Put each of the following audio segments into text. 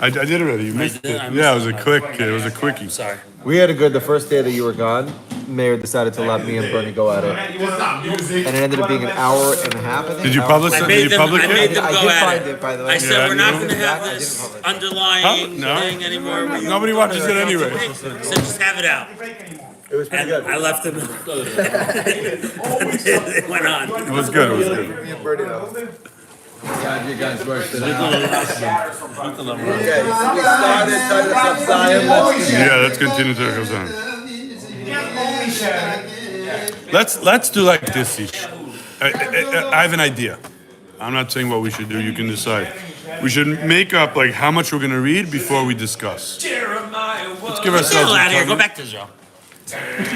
I did already. You missed it. Yeah, it was a quickie. Sorry. We had a good, the first day that you were gone, Mayor decided to let me and Bernie go at it. And it ended up being an hour and a half, I think. Did you publish it? Did you publish I made it? them I go did at find it. it, by the way. I said Yeah, we're not no. going to have I this didn't publish it. underlying No. thing anymore. Nobody watches it anyway. So just have it out. It was pretty And good. I left them. It went on. It was good. It was good. Me and Bernie, though. God, you guys worked it out. Okay, so we started Titus of Zion. Yeah, let's continue to go on. Let's do like this. Ish. I have an idea. I'm not saying what we should do. You can decide. We should make up like how much we're gonna read before we discuss. Let's give Get ourselves. out of here. a Go time. back to Joe.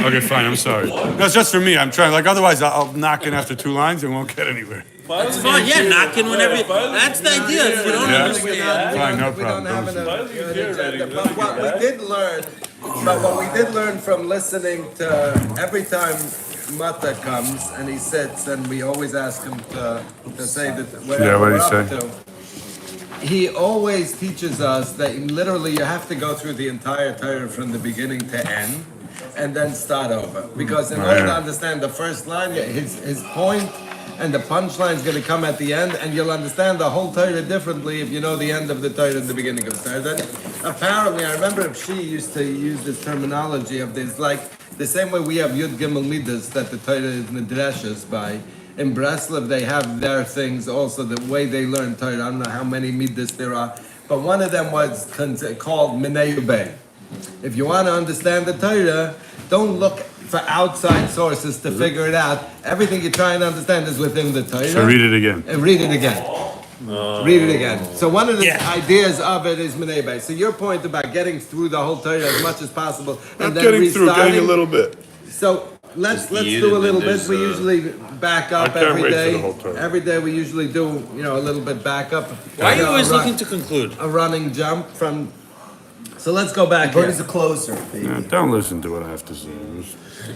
Okay, fine. I'm sorry. No, it's just for me. I'm trying. Like otherwise, I'll knock in after 2 lines and won't get anywhere. It's fine. Yeah, knocking whenever. That's the idea. If you don't Yeah. understand. Fine, no We don't problem. have an agenda, but what we did learn from listening to every time Mata comes and he sits and we always ask him to say that whatever Yeah, what did he we're up say? to, he always teaches us that literally you have to go through the entire Torah from the beginning to end and then start over. Because in order to understand the first line, his point and the punchline is going to come at the end, and you'll understand the whole Torah differently if you know the end of the Torah and the beginning of the Torah. Then, apparently, I remember if she used to use this terminology of this, like the same way we have Yud Gimel Midas that the Torah is Nidreshes by. In Breslov, they have their things also, the way they learn Torah. I don't know how many Midas there are, but one of them was called Minei Ubei. If you want to understand the Torah, don't look for outside sources to figure it out. Everything you're trying to understand is within the Torah. So read it again. And read it again. Read it again. So one of the Yeah. ideas of it is Menebe. So your point about getting through the whole Torah as much as possible and Not then getting through, restarting. getting a little bit. So let's eat do it, a little and bit. there's, We usually back up can't every wait for day. the whole Torah. Every day we usually do a little bit back up. Why are you always A run- looking to conclude? a running jump from? So let's go back. Bernie's Here. a closer, baby. Yeah, don't listen to what I have to say.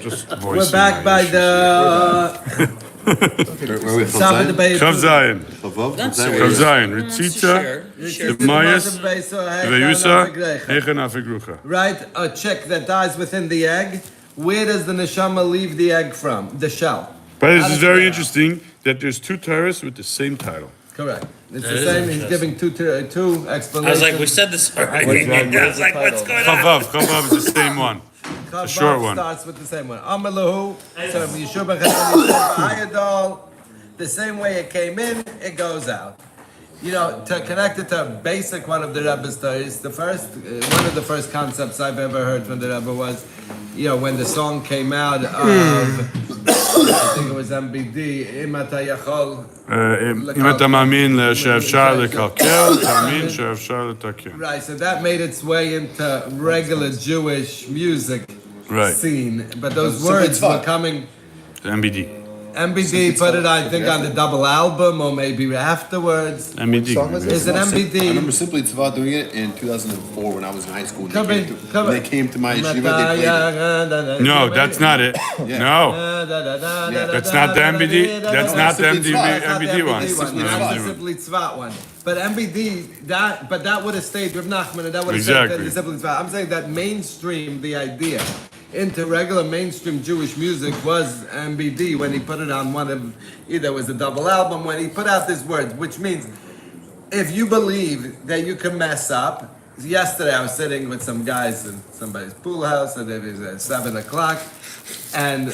Just voicing We're back my by issues. the Saba Zayin? debate. Chav Zayin. That's Chav serious. Zayin. Ritzitza. Share. The Mayas. Veyusa. Hechen Afigrucha. Right, a chick that dies within the egg. Where does the neshama leave the egg from? The shell. But this is very interesting that there's 2 Torahs with the same title. Correct. It's That the is same. He's interesting. giving two I explanations. was like, we said this already. I was like, what's going on? Chavav is the same one. Chavav short one. starts with the same one. Amalahu. So Yeshua ben Chanani said, "Ayadol." The same way it came in, it goes out. You know, to connect it to a basic one of the Rebbe's stories, the first, one of the first concepts I've ever heard from the Rebbe was, when the song came out of, I think it was MBD, Imata Yachol. אם אתה מאמין שאפשר לקלקל, תאמין שאפשר לתקן. Right, so that made its way into regular Jewish music Right. scene, but those Simple words were fuck. coming. MBD. MBD put it, I think, on the double album or maybe afterwards. MBD. Song was Is it I MBD? remember Simply Tzva doing it in 2004 when I was in high school. Come in, come When in. they came to my yeshiva, they played it. No, that's not it. Yeah. No. That's not the MBD. That's not the MBD one. That's That's not not the the Simply Tzvat one. But MBD, that would have stayed with Nachman, and that would have Exactly. stayed the Simply Tzvat. I'm saying that mainstream, the idea into regular mainstream Jewish music was MBD when he put it on one of, either it was a double album, when he put out this word, which means if you believe that you can mess up. Yesterday I was sitting with some guys in somebody's pool house and it was at 7 o'clock and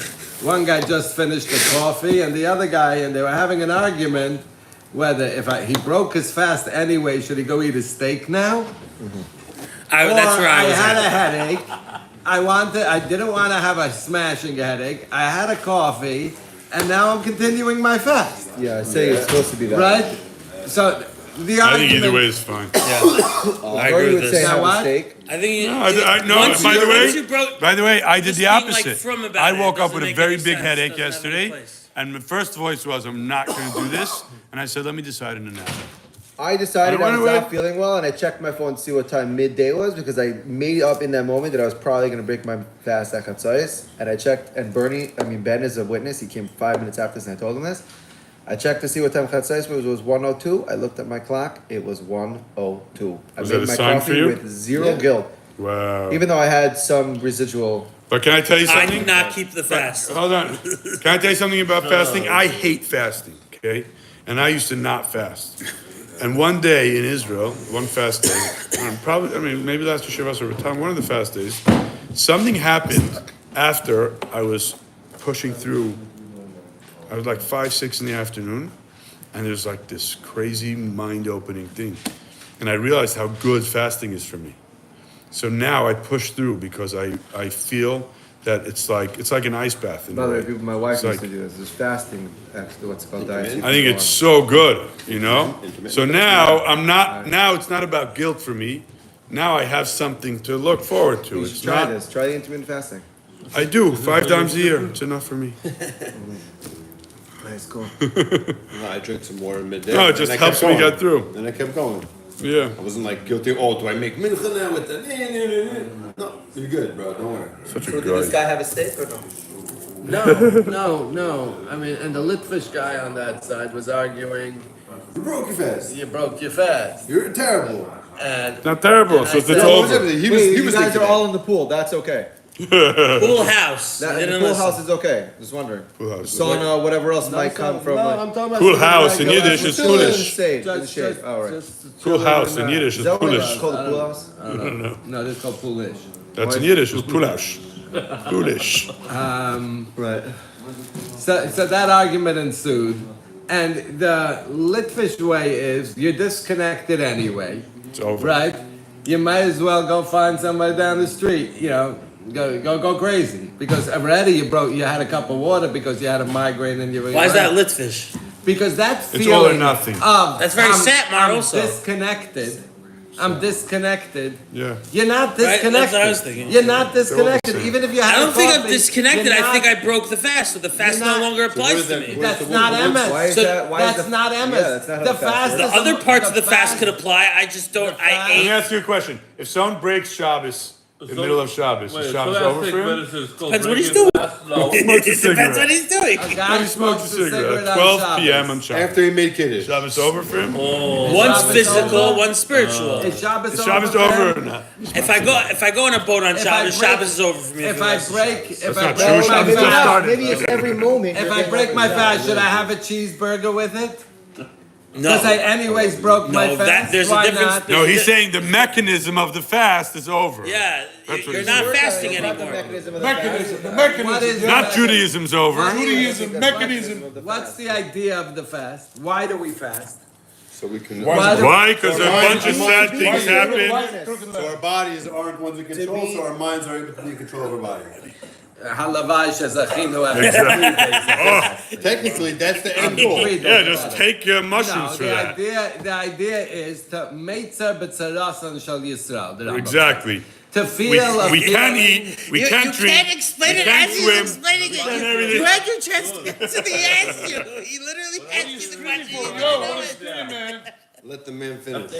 one guy just finished the coffee and the other guy, and they were having an argument whether he broke his fast anyway, should he go eat a steak now? That's where I was had at. a headache. I didn't want to have a smashing headache. I had a coffee, and now I'm continuing my fast. Yeah, I say it's supposed to be that. Right? So the I argument. think either way is fine. I Bernie agree with would say this. Now have a what? steak. I think No, once by you- the once you way, broke- by the way, I did Just the being, like, opposite. firm about I it woke up doesn't with a make very any big sense. headache Doesn't have any yesterday, place. and my first voice was, "I'm not going to do this," and I said, "Let me decide in an hour." I decided I I was went not away. feeling well, and I checked my phone to see what time midday was because I made up in that moment that I was probably going to break my fast at Chatzos. And I checked, and Ben is a witness. He came 5 minutes after this, and I told him this. I checked to see what time Chatzais was. It was 1:02. I looked at my clock. It was 1:02. I Was made that a my sign for coffee you? with zero guilt, Wow. even though I had some residual. But can I tell you I something? do not keep the fast. Hold on. Can I tell you something about fasting? I hate fasting, okay? And I used to not fast. And one day in Israel, one fast day, maybe last Shavas or Ratan, one of the fast days, something happened after I was pushing through. I was like 5, 6 in the afternoon, and there's like this crazy mind-opening thing. And I realized how good fasting is for me. So now I push through because I feel that it's like an ice bath. By the way, people, my wife It's used like- to do this. There's fasting, actually, what's called diet. I think it's so good, you know? So now now it's not about guilt for me. Now I have something to look forward to. You It's should try not, this. Try the intermittent fasting. I do, 5 times a year. It's enough for me. Nice, cool. I drank some water midday. No, it and just I helps kept me going. get through. Then I kept going. Yeah. I wasn't like guilty. Oh, do I make mincha now with that? No, you're good, bro. Don't worry. Such a So did this good. guy have a steak or no? No. I mean, and the Litvish guy on that side was arguing, You broke your fast. you broke your fast. You're terrible. And Not terrible, so it's I said- over. He You was guys thinking are that. all in the pool. That's okay. Pool house. That, You the didn't pool listen. house is okay. Just wondering. Pool house. Sauna, whatever else might come from. No, like, I'm talking about Pool something house in regular. Yiddish is still in the foolish. shade. In the shade. All right. Pool house in Yiddish Is is that what it's foolish. called? A pool house? I don't know. No, this is called poolish. That's in Yiddish, it's foolish. Foolish. Right. So that argument ensued, and the Litvish way is you're disconnected anyway, It's over. right? You might as well go find somebody down the street, go crazy because already you had a cup of water because you had a migraine and you were Why is that Litvish? because that It's feeling all or nothing. of That's very Satmar also. I'm disconnected. Yeah. You're not Right, that's what I disconnected. was thinking. You're not disconnected. saying. Even if you had I don't think I'm coffee, disconnected. you're I think not- I broke the fast, so the fast You're no not- longer applies So to what is me. that- That's not MS. Why is So that? Why is That's the, not MS. Yeah, that's not how The fast fast works. The other parts of the the fast fast- could apply. I just don't. the I fast- Let me ate. ask you a question. If someone breaks Shabbos in the middle of Shabbos, is Shabbos over for him? Depends what he's doing. Smokes a It depends what cigarette. he's doing. A guy He smokes a smokes cigarette on at 12 Shabbos. p.m. on Shabbos. After he made kiddush. Shabbos over for him? One's Shabbos physical, over? one's spiritual. Is Shabbos Is Shabbos over? over for or him? not? If I go on a boat on If I Shabbos, break- Shabbos is over for me. If for the I rest of break, if I not break true. my Shabbos just fast, started. Maybe it's every moment. if I break my fast, should I have a cheeseburger with it? No, Because I anyways broke my no, fast. there's a Why difference. not? No, he's saying the mechanism of the fast is over. Yeah, That's what you're he not said. fasting It's not the anymore. mechanism of the What is Not Judaism's over. Judaism, mechanism. What's the idea of the fast? Why do we fast? So we can. Why? Because a bunch of sad things happen. So our bodies aren't ones we control, so our minds are able to be in control of our body. Halavai shezachinu Technically, that's the end goal. Yeah, just take your No, mushrooms for that. the idea is to meitzer b'tzarasan shel Yisrael. the Rambam Exactly. says. To feel a We can't feeling- eat, we You can't drink, can't explain we it can't as he's swim. explaining it. and You everything. had your chance to answer the asked you. He literally asked you the question. You didn't know it. Let the man finish.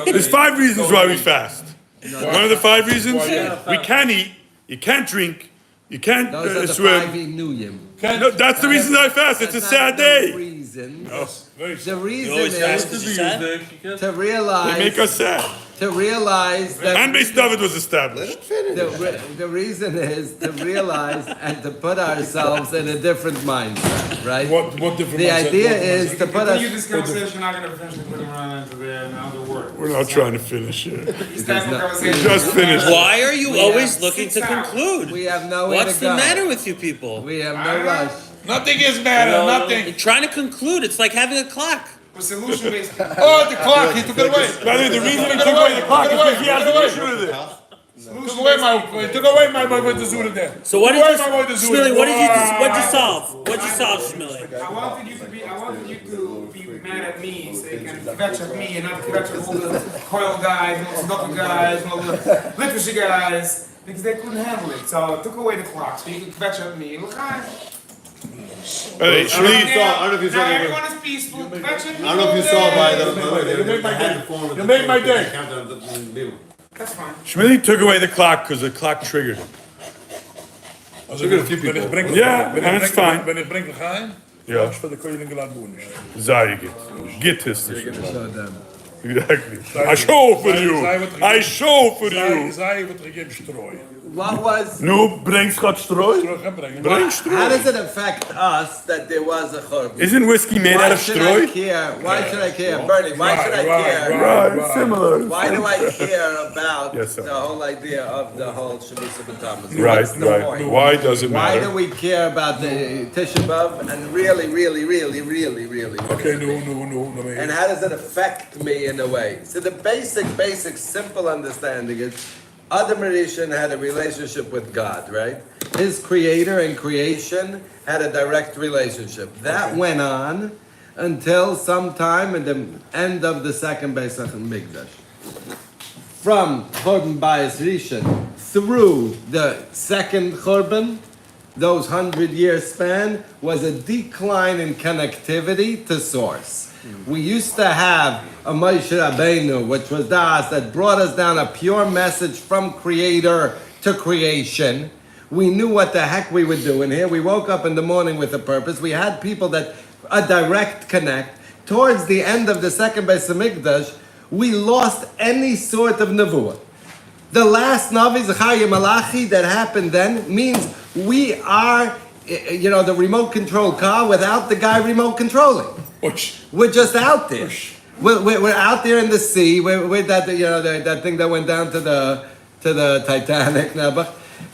There's 5 reasons why we fast. One of the 5 reasons, we can't eat, you can't drink, you can't Those are the swim. 5 inuyim. No, that's the reason I fast. It's a That's sad not the day. reason. Oh, The reason always fast is 'cause you're sad? to They realize make us sad. that And Beis David was established. the reason is to realize and to put ourselves in a different mindset, right? What different The mindset? idea What is to put Continue us. this conversation, I'm not gonna finish it, putting around into the word. We're not trying to finish it. This type of conversation. Just finished. Why are you We always have looking to 6 hours. conclude? We have nowhere What's to the go. matter with you people? We have no rush. Nothing is matter, nothing. You're trying to conclude. It's like having a clock. We're solution based. Oh, the clock, he took it away. By the way, the reason he took away the clock is because he has an issue with it. Took away my the Zuda there. So what did Took you, away my word to Zuda. Shmuley? What'd you solve? What'd you solve, Shmuley? I wanted you to be mad at me, so you can kvetch at me and not kvetch at all the coil guys, and all the Tzedakah guys, and all the literacy guys, because they couldn't handle it. So I took away the clock, so you can kvetch at me. Look, Hey, Shmuley, I don't know if you saw now the- everyone is peaceful. Kvetch at me. I don't know if you saw by the. You made my day. That's fine. Shmuley took away the clock because the clock triggered him. Look at a few people. Yeah, and it's fine. Ben ik breng de geheim. Ja. Für die Koilin Gladbunisch. Sei Git. Git ist es. So then. Exactly. I show for you. I show for you. Zij wat er geen strooi. What was? Nu bringst Gott Streu? Strooi gaan brengen. Bring How Streu. does it affect us that there was a churban? Isn't whiskey made out Why of should I Streu? care? Why should I care, Bernie? Why should I care? Right, similar. Why do I care about Yes, sir. the whole idea of the whole Shabbos B'Tammuz? Right, What's the right. point? Why does it Why do matter? we care about the Tisha B'Av and really, Oké, nu. and how does it affect me in a way? So the basic, simple understanding is Adam Rishon had a relationship with God, right? His creator and creation had a direct relationship. That went on until sometime in the end of the second Beis Hamikdash. From Churban Bayis Rishon through the second Churban, those 100-year span was a decline in connectivity to source. We used to have a Moshe Rabbeinu, which was Das, that brought us down a pure message from creator to creation. We knew what the heck we were doing here. We woke up in the morning with a purpose. We had people that, a direct connect. Towards the end of the second Beis Hamikdash, we lost any sort of nevuah. The last Navi, Zechariah Malachi, that happened then means we are, the remote control car without the guy remote controlling. We're just out there. We're out there in the sea. We're that that thing that went down to the Titanic,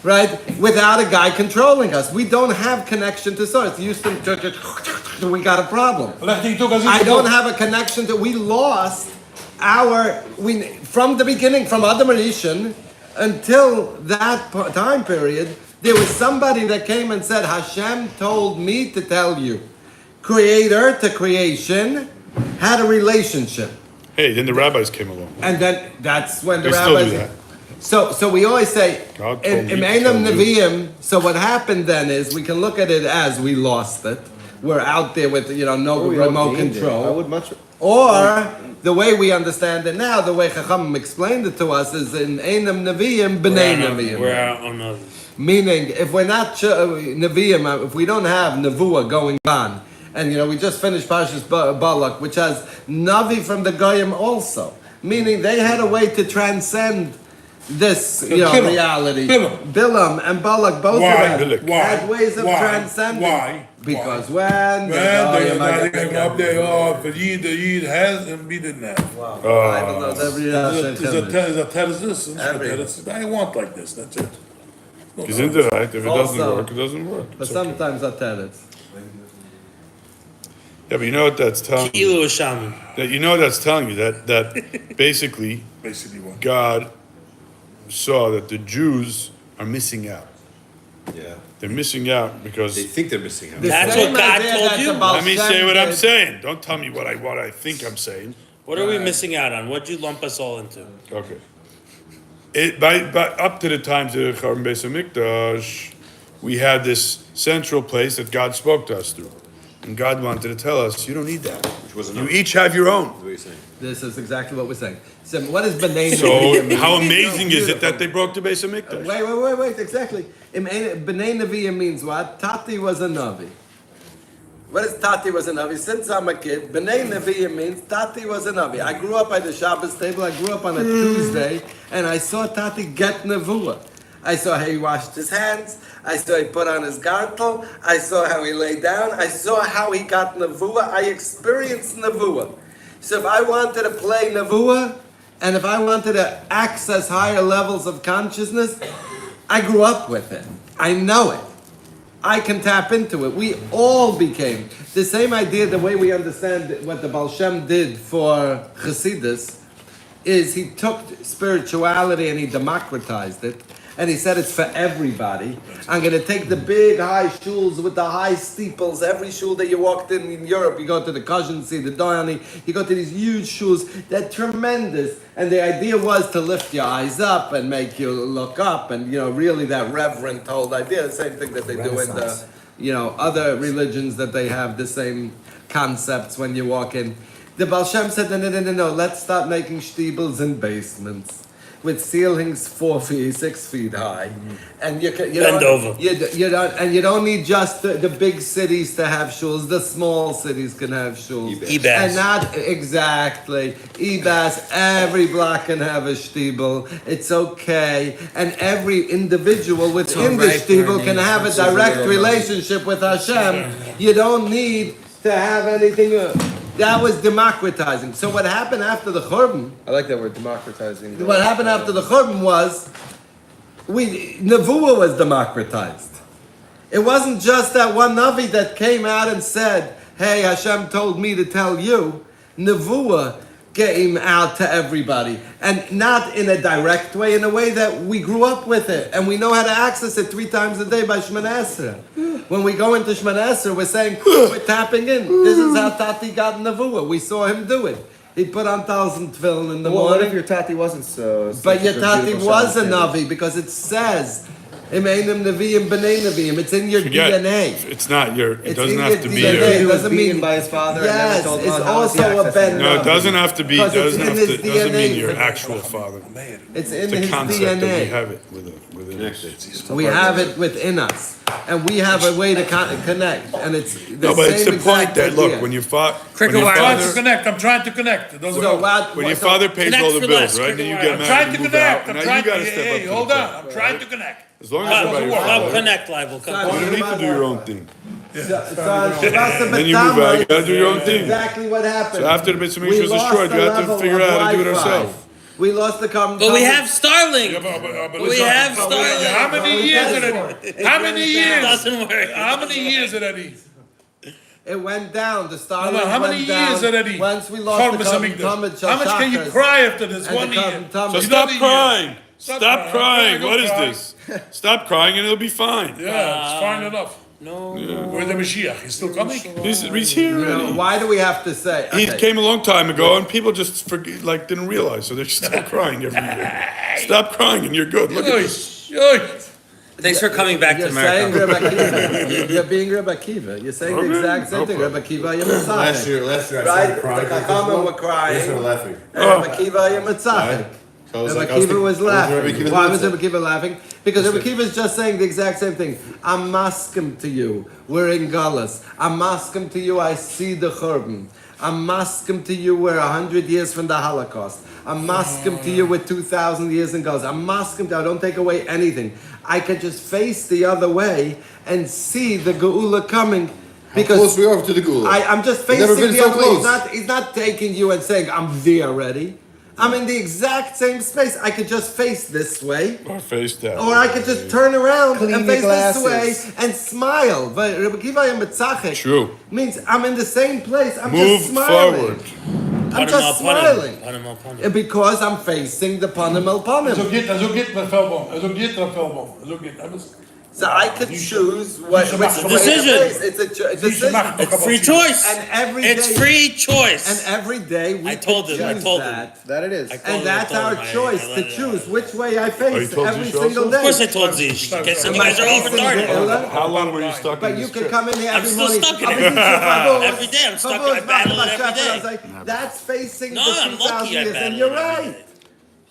right? Without a guy controlling us, we don't have connection to source. Houston, we got a problem. I don't have a connection to. We lost from the beginning, from Adam Rishon until that time period. There was somebody that came and said, Hashem told me to tell you. Creator to creation had a relationship. Hey, then the rabbis came along. And then that's when the They still rabbis... do that. So we always say, God told in me to Einam tell you. Nevi'im, so what happened then is, we can look at it as we lost it. We're out there with, no We all remote gained it. control. I would much. Or, the way we understand it now, the way Chachamim explained it to us, is in Einam Nevi'im, B'nai Nevi'im. We're out on others. Meaning, if we're not Nevi'im, if we don't have Nevuah going on, and we just finished Parshas Balak, which has Navi from the Goyim also, meaning they had a way to transcend this reality. Bilam and Balak both Why? of them had ways of transcending. Why? Because when the Goyim up there, for Yid has and we didn't have. Bible knows every There's a terrorist and Every- I want like this, that's it. Isn't it right? If it doesn't Also- work, it doesn't work. But It's okay. sometimes I tell it. Yeah, but you know what that's telling you? Kilo shaman. That's telling you that basically Basically what? God saw that the Jews are missing out. Yeah. They're missing out because. They think they're missing out. The That's same what God idea told that you. the Baal Let me Shem say what I'm did. saying. Don't tell me what I think I'm saying. What are we missing out on? What'd you lump us all into? Okay. By up to the times of the Churban Beis Hamikdash, we had this central place that God spoke to us through, and God wanted to tell us, you don't need that. You each have your own. What are you saying? This is exactly what we're saying. So what is B'nai So Nevi'im mean? how amazing is it that they broke the Beis Hamikdash? Wait, exactly. B'nai Nevi'im means what? Tati was a Navi. What is Tati was a Navi? Since I'm a kid, B'nai Nevi'im means Tati was a Navi. I grew up by the Shabbos table, I grew up on a Tuesday, and I saw Tati get Nevuah. I saw how he washed his hands, I saw he put on his gartel, I saw how he lay down, I saw how he got Nevuah, I experienced Nevuah. So if I wanted to play Nevuah, and if I wanted to access higher levels of consciousness, I grew up with it. I know it. I can tap into it. We all became the same idea. The way we understand what the Baal Shem did for Chassidus is he took spirituality and he democratized it. And he said it's for everybody. I'm going to take the big high shuls with the high steeples. Every shul that you walked in Europe, you go to the Kazansi, the Doyani, you go to these huge shuls. They're tremendous. And the idea was to lift your eyes up and make you look up. And, really that reverent whole idea. The same thing that they do in the, other religions that they have the same concepts when you walk in. The Baal Shem said, no. Let's start making shtibels in basements. with ceilings 4 feet, 6 feet high, and you Bend don't, over. you don't need just the big cities to have shuls. The small cities can have shuls, Ebas. and not exactly Ebas. Every block can have a shtibel. It's okay, and every individual within the shtibel can have a direct relationship with Hashem. You don't need to have anything. That was democratizing. So what happened after the Churban? I like that word, democratizing. What happened after the Churban was, Nevuah was democratized. It wasn't just that one Navi that came out and said, hey, Hashem told me to tell you. Nevuah came out to everybody. And not in a direct way, in a way that we grew up with it. And we know how to access it 3 times a day by Shemana Esrei. When we go into Shemana Esrei, we're saying, we're tapping in. This is how Tati got Nevuah. We saw him do it. He put on 1,000 tefillin in the Well, what morning. if your tati wasn't so? But your such a tati beautiful was a Shabbos Navi because it says, Im Einim Nevi'im B'nei Nevi'im. It's in your Forget. DNA. It's not your. It It's doesn't in have your to be DNA. your. He It was doesn't beaten mean- by his father Yes, and never told it's him how was he also a accessing ben it. No, it doesn't have to be. Because it's Doesn't in have his to. Doesn't mean DNA. your actual father. It's in It's a his concept that we DNA. have it within us. We have it within us. And we have a way to connect. And it's the No, but it's same the point exact that idea. look when your Cricket I'm trying to wireless. connect. I'm trying to connect. It doesn't So work. what, when your so- father pays Connect all the for bills, less, right? cricket Then you wireless. get I'm married, trying you to move connect. out. I'm Now trying you got to to. step Hey, up to the hold plate. on. I'm trying to connect. As long as you're by your work. father, Connect live will come. So- you don't need to do your own thing. So on Shabbat Then you move out. You got to do your own That's thing. exactly what happened. So after the Beit Hamikdash We was lost destroyed, the you have to level figure of out how to do it Wi-Fi. yourself. We lost the But we have Starlink. Yeah, but But we listen, have how Starlink. many years already? How many years? Doesn't work. How many years already? It went down. The Starlink No, how many went down. years already? Once we lost the How much can you cry after this and one the year? Tom- So You stop don't need crying. Stop Stop crying. crying. Don't What is cry. this? Stop crying and it'll be fine. Yeah, it's fine enough. No. Where's the Mashiach? He's still coming? He's here already. Why do we have to say? He okay. came a long time ago, and people just didn't realize, so they're still crying every year. Stop crying, and you're good. Look at this. Thanks for coming back to You're saying America. Rebbe Akiva. You're being Rebbe Akiva. You're saying the Okay, exact same no thing. problem. Rebbe Akiva, you're Last Mitzvah. year I Right? started The crying. Chachamim were They crying. started laughing. And Rebbe Akiva, you're Mitzvah. So I was Rebbe like, I was Akiva thinking- was I Rebbe laughing. Akiva's Why was mitzvah. Rebbe Akiva laughing? Because Rebbe Akiva is just saying the exact same thing. I'm maskim to you. We're in Galus. I'm maskim to you. I see the Churban. I'm maskim to you. We're 100 years from the Holocaust. I'm maskim to you. We're 2,000 years in Galus. I'm maskim to you. I don't take away anything. I could just face the other way and see the Geula coming. Because Close we are to the Gula. I'm just We've facing never been the so other way. close. He's not taking you and saying, I'm there already. I'm in the exact same space. I could just face this way. Or face down. Or I could just turn around Clean and your face this glasses. way and smile. But Rebbe Akiva Yemetzachek True. means I'm in the same place. I'm Move just smiling. forward. I'm just smiling. Panim. Because I'm facing the Panim El Panim. Zo geht der Feldbaum. Zo geht der Feldbaum. Zo geht alles. So I could choose which way to Decision. face. It's a decision. It's free choice. And every It's day- free choice. And every day we I told can him, I choose told him. that. That it is. I told And him, that's I told our him, I choice let to it choose which way I Oh, you face told every Zeus single also? day. Of course I told Zish. You guys Am I are all facing retarded. Geula? How long were you stuck But in you this can trip? come in here I'm every still morning. stuck in I'm it. in Favos. Every day I'm stuck. Favos, I battle it every I was day. like, that's facing No, the I'm 2,000 lucky I years. battle And you're it every right. day.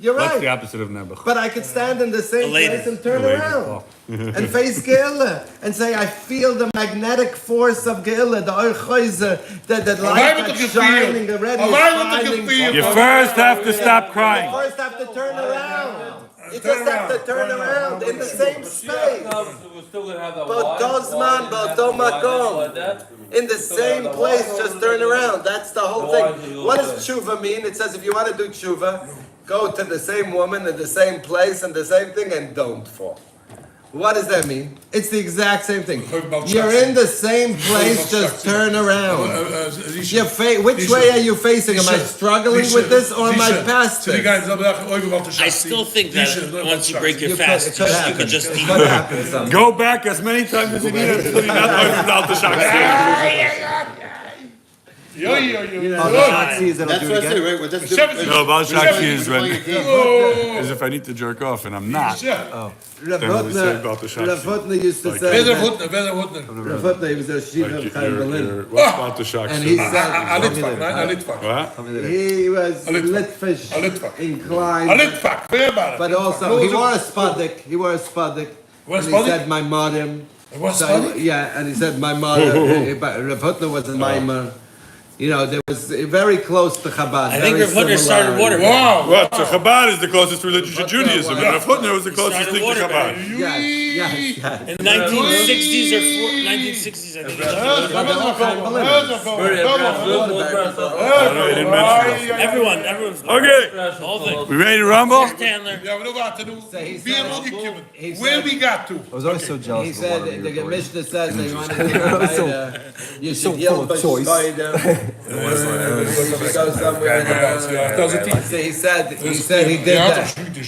You're What's the right. opposite of Nebuch? But I could stand in the same Elated. place and turn Elated. around and face Geula and say, I feel the magnetic force of Geula, the Orchoise, that light that's shining already. is shining. You first have to stop crying. You first have to turn around. You just have to turn around in the same space. Botozman, botomakom. In the same place, just turn around. That's the whole thing. What does tshuva mean? It says if you want to do tshuva, go to the same woman in the same place and the same thing and don't fall. What does that mean? It's the exact same thing. You're in the same place, just turn around. Which way are you facing? Am I struggling with this or am I past it? I still think that once you break your fast, It you could just eat. What happens? Go back as many times as you need until you're not out the shock. Yo, yo, yo. Oh, the Shaksis that'll That's do what it I say, again. right? Well, that's Seventy. No, Baal Shakti is when, Oh. is if I need to jerk off and I'm not. Yeah. Rav Then we say about the Hutner, Rav Shakti. Hutner used to Like, say Verder that, Hutner. Rav Hutner, he was a Shiva Like of Chaim Berlin. what's about the Shakti? And he said, A Litvak, right? A Litvak. What? he was A Litvak. Litvish A Litvak. inclined. A Litvak, very bad. But also, he wore a spaddik. He wore a spaddik. Wore a And he spaddik? said, my modem. It was So, funny. yeah, and he said, my mother, but Rav Hutner was a mimer. You know, there was very close to Chabad. I think very Rav Hutner started similar. water. Wow. What? So Chabad is the closest religion to Judaism, and Rav Hutner was the closest Started thing to water, Chabad. Yes, yes, yes. In 1960s or 1960s, I think. But they're all Chaim Berlin. I don't know, he didn't mention it. Everyone's Okay, the whole thing. we ready to rumble? Chandler. Ja, we know what to do. he Wie said- hem opgekomen. he Where said- we got to. I was always so jealous. He of said, water the before. Mishnah says that you want to get you should yell full of choice. You go somewhere. So he said he did that. He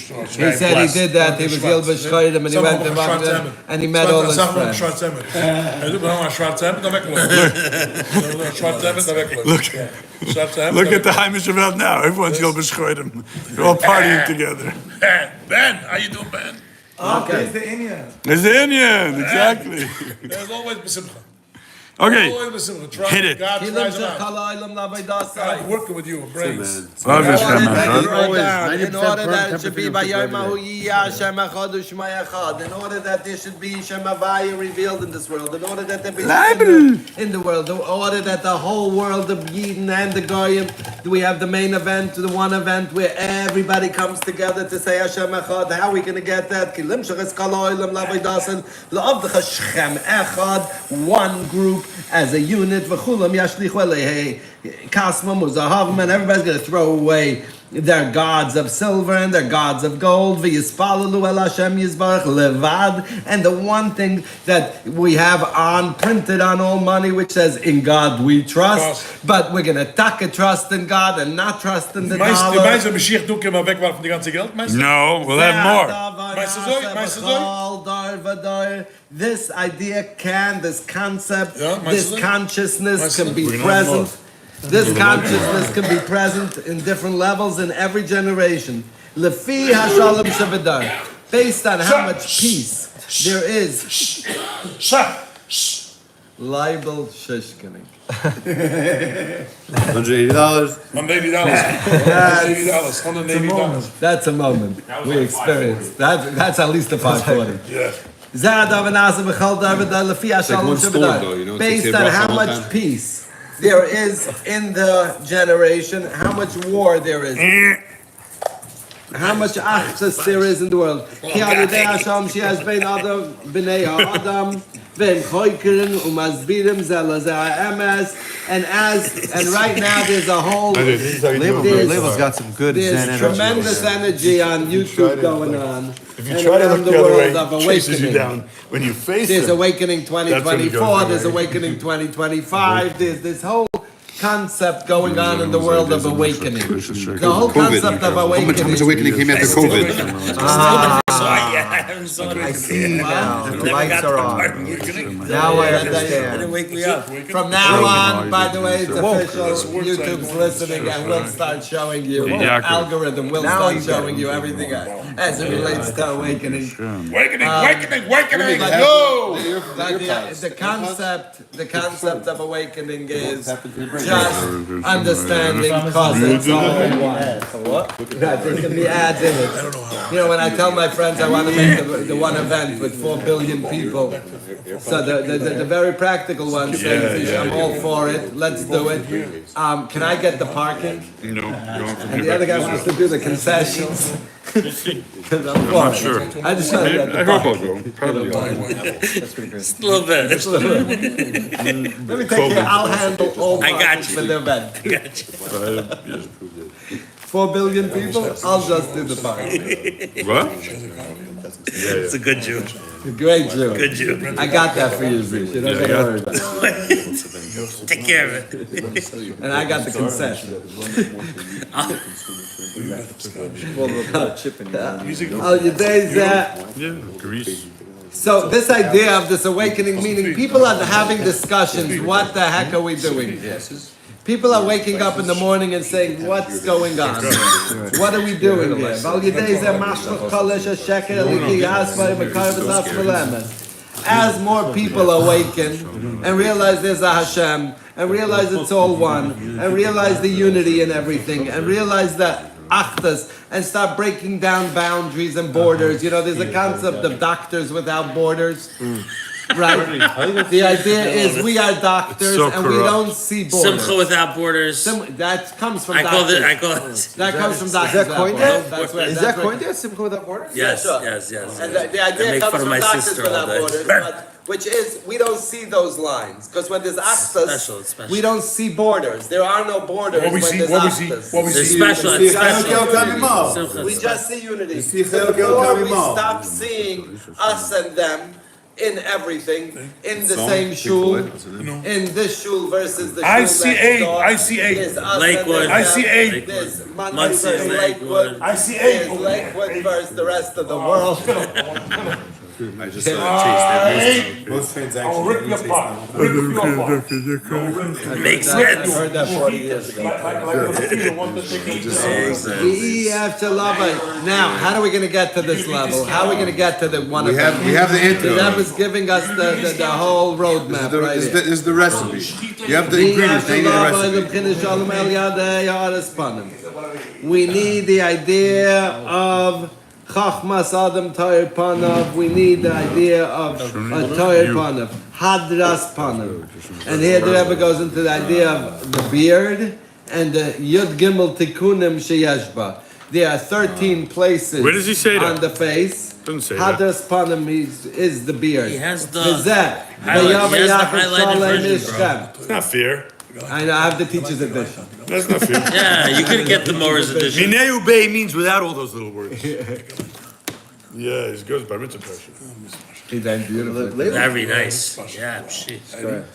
said he did that. He was Yilba Shchaydim and he went to Baghdad and he met all his friends. Schwarz Hemd. Hij doet nog een Schwarz Hemd, dan weglopen. Schwarz Hemd, dan weglopen. Schwarz Hemd. Look at the Heimish Welt now. Everyone's Yom B'Schoidim. They're all partying together. Ben, how you doing, Ben? Okay. It's the Indian, exactly. There's always besimcha. Okay, Always besimcha. hit it. God Kilim tries him out. Shechal Ha'olam Labaydasai. I'm working with you, brains. In order Always that it should be 90% by Yom Hashem Echad U'Shmai Echad. In order that there should be Shem Havaya revealed in this world. In order that there be in the world. In order that the whole world of Yidden and the Goyim, we have the main event, the one event where everybody comes together to say Hashem Echad. How are we going to get that? Kilim Shechal Ha'olam Labaydasai. La'avdecha Shem Echad. One group as a unit. V'chulam Yashlichu Elei Kasmam Uzahavim, and everybody's going to throw away their gods of silver and their gods of gold. V'yispalalu el Hashem Yizbarach levad. And the one thing that we have printed on all money, which says, in God we trust, but we're going to take a trust in God and not trust in the Die dollar. meeste Mashiach doe ik hem maar wegwerpen van die ganze geld, meester. No, we'll have more. This idea this concept, Yeah, this Meister. consciousness can be Bring on present. This consciousness can be present in different levels in every generation. Lefi hashalom shabedar, based on how much peace there is. Libel shishkening. $180. $180. $180. That's a moment we experienced. That's at least a 540. Yeah. one storm, though, you know, it's Based like on they how brought much some peace there is in the generation, how much war there is, how much achas there is in the world. Ki al-yedei Hashem she'esh bein adam b'nei ha'adam v'en choykeren u'masbirim ze l'zeh ha'emes. And right now there's a whole Label's got some good Zen there's energy. tremendous energy on YouTube going on. If you and try to around look the the other way, world of it chases you awakening. down. When you face There's it, Awakening That's when it 2024, goes there's away. Awakening 2025, there's this whole concept going on in the world of awakening. The whole concept of How much awakening. awakening came after COVID? I haven't saw it. I see now. The Never lights got are the on. part. Now I Didn't understand. wake me up. From now on, by the way, it's official. YouTube's listening and we'll start showing you. Yaakov. Algorithm will Now start you get it. showing you everything as it relates to awakening. Awakening. Like- Yo! Like the concept of awakening is just understanding cause it's all one. There's going to be ads in it. You know, when I tell my friends I want to make the one event with 4 billion people, so the very practical one says, I'm all for it, let's do it. Can I get the parking? No, And the other guy wants to do the concessions. Because I'm for it. sure. I just want to get I the hope parking. I'll go. Probably. Just a little bit. Let me take care, I'll handle all I got parking you. for the event. Gotcha. 4 billion people, I'll just do the parking. What? It's a good Jew. Great Jew. Good Jew. I got that for you, Zish. You don't gotta worry about it. Take care of it. And I got the concession. Oh, your days, Yeah, Greece. so this idea of this awakening, meaning people are having discussions, what the heck are we doing? People are waking up in the morning and saying, what's going on? What are we doing here? As more people awaken and realize there's a Hashem, and realize it's all one, and realize the unity in everything, and realize that Achdus, and start breaking down boundaries and borders. You know, there's a concept of doctors without borders. Right. The idea is we are doctors and we don't see borders. Simcha without borders. That comes from I call doctors. it. That comes from doctors. Is that coined yet? Is that coined yet? Simcha without borders? Yes, sure. yes. And the idea comes from doctors without borders, which is we don't see those lines because when there's Achdus, we don't see borders. There are no borders when there's Achdus. It's special. It's special. We just see unity. Before we stop seeing us and them in everything, in the same shul, in this shul versus the shul next door. I see eight. There's us Lakewood. and I see eight. There's Muncie Muncie, versus Lakewood. I see There's eight. Lakewood versus the rest of the world. I just saw Chase. Most transactions. I'll rip you apart. Rip you apart. Makes I sense. heard that 40 years ago. Now, how are we going to get to this level? How are we going to get to the one of them? We have the intro. That was giving us the whole roadmap right This here. is the recipe. You have the ingredients. Now you get the recipe. We need the idea of Chachmas Adam Toyer Panav. We need the idea of Toyer Panav, Hadras Panav. And here the Rebbe goes into the idea of the beard and the Yud Gimel Tikunim Sheyeshba. There are 13 places Where does he say that? on the face. Doesn't say that. Hadras Panav is the beard. He has the V'zeh, highlight- he has the Yaakov highlighted Shalem version, bro. Ishchem. It's not fair. I know, I have the teacher's edition. That's not fair. Yeah, you could get the Morris edition. Minei ubei means without all those little words. Yeah, it goes by mitzvah pressure. He done beautiful. Very nice. Yeah, shit.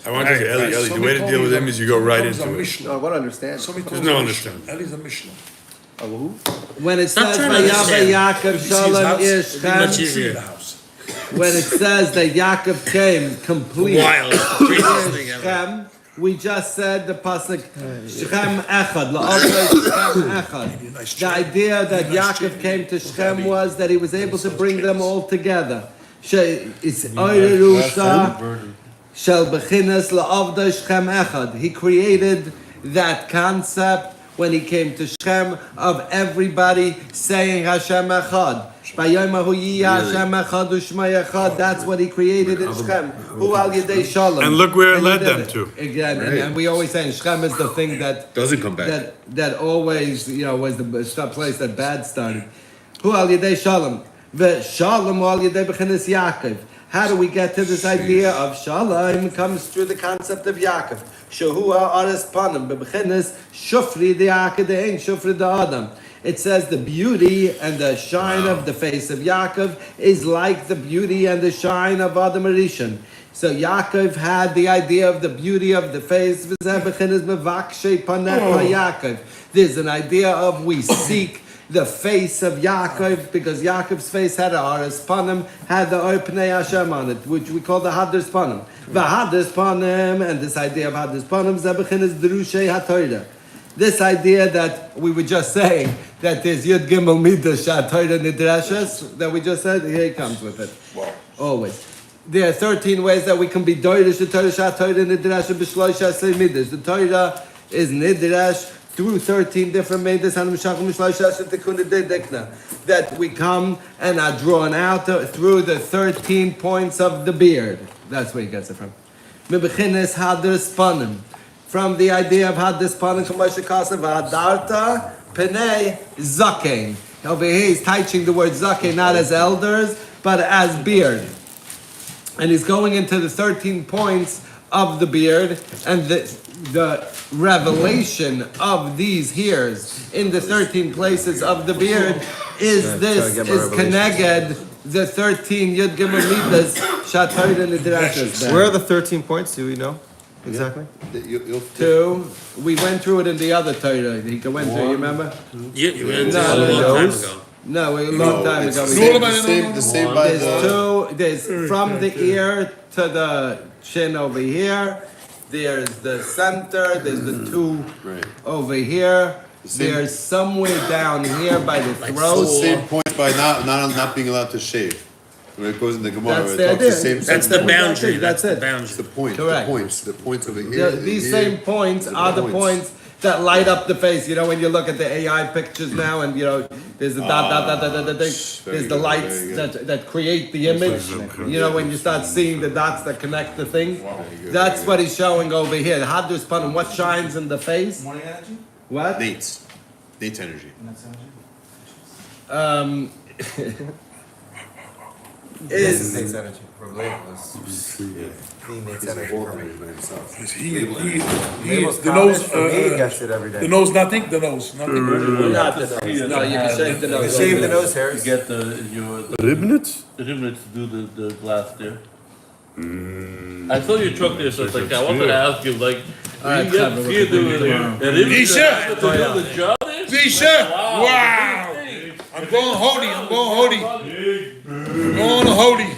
I want to say, Eli, the way to deal with them is you go right into it. No, I want to understand. There's no understanding. Ellie's a Mishnah. When it Stop says trying to Vayava understand. Yaakov Shalom Much Ishchem, easier. The house. when it says that Yaakov came complete Wild. Craziest thing ever. Shechem, we just said the pasuk Shechem Echad, La'avay Shechem Echad. The idea that Yaakov came to Shechem was that he was able to bring them all together. It's Oirusha Shel Bechinas La'avay Shechem Echad. He created that concept when he came to Shechem of everybody saying Hashem Echad. That's what he created in Shechem. And look where it led them to. Again, and we always say Shechem is the thing that Doesn't come back. that always, was the place that bad started. Hu al yedei shalom, v'shalom al yedei b'chinas Yaakov. How do we get to this idea of shalom? It comes through the concept of Yaakov. Shehua ares panim b'chinas shufri the Yaakov the ein shufri the Adam. It says the beauty and the shine of the face of Yaakov is like the beauty and the shine of Adam Rishon. So Yaakov had the idea of the beauty of the face. There's an idea of we seek the face of Yaakov because Yaakov's face had a Aras Panim, had the Oipnei Hashem on it, which we call the Hadras Panim. The Hadras Panim, and this idea of Hadras Panim, Zebechinas Drushei HaTorah. This idea that we were just saying, that there's Yud Gimel Midas HaTorah Nidrashas, that we just said, here he comes with it. Always. There are 13 ways that we can be Doirish, the Torah HaTorah Nidrash, B'shloisha Asay Midas. The Torah is Nidrash through 13 different Midas, that we come and are drawn out through the 13 points of the beard. That's where he gets it from. Mebechinas Hadras Panim. From the idea of Hadras Panim, Kamosha Kasav, Hadarta, Penei, Zakein. Over here he's teaching the word Zakein not as elders, but as beard. And he's going into the 13 points of the beard, and the revelation of these hairs in the 13 places of the beard is Keneged, the 13 Yud Gimel Midas, Shatoyda Nidrashas. Where are the 13 points? Do we know exactly? Two. We went through it in the other Torah. He went through. You remember? You went to a long time ago. No, a long time ago. The same by There's two. There's from the ear to the chin over here, there's the center, there's the two Right. over here. same- There's somewhere down here by the throat. Same points by not being allowed to shave. When it goes in the Gemara, That's it the talks idea. the same. That's same the point. boundary, That's that's it. the It's the boundary. point. Correct. The points over here. These here, same points are the points that light up the face. You know, when you look at the AI pictures now, and you know, there's the dot, there's very the good, lights very good. that create the image. You know, when you start seeing the dots that connect the thing, that's what he's showing over here. The Hadrus Panim, what shines in the face? Morning energy? What? Nate's energy. Is Nate's energy. From Labels. Nate's energy for me. The nose, He gets it every the day. nose, nothing, the nose, nothing. not the nose. No, you can shave the nose. Shave the nose hairs. Get the Ribnitz? rivets to do the glass there. I saw your truck there, so it's like I wanted to ask you, like, Alright, you get Trevor, fear doing the rivets Isha! to do the job there? Tisha! Wow! I'm going Hody, I'm going Hody. I'm going to Hody.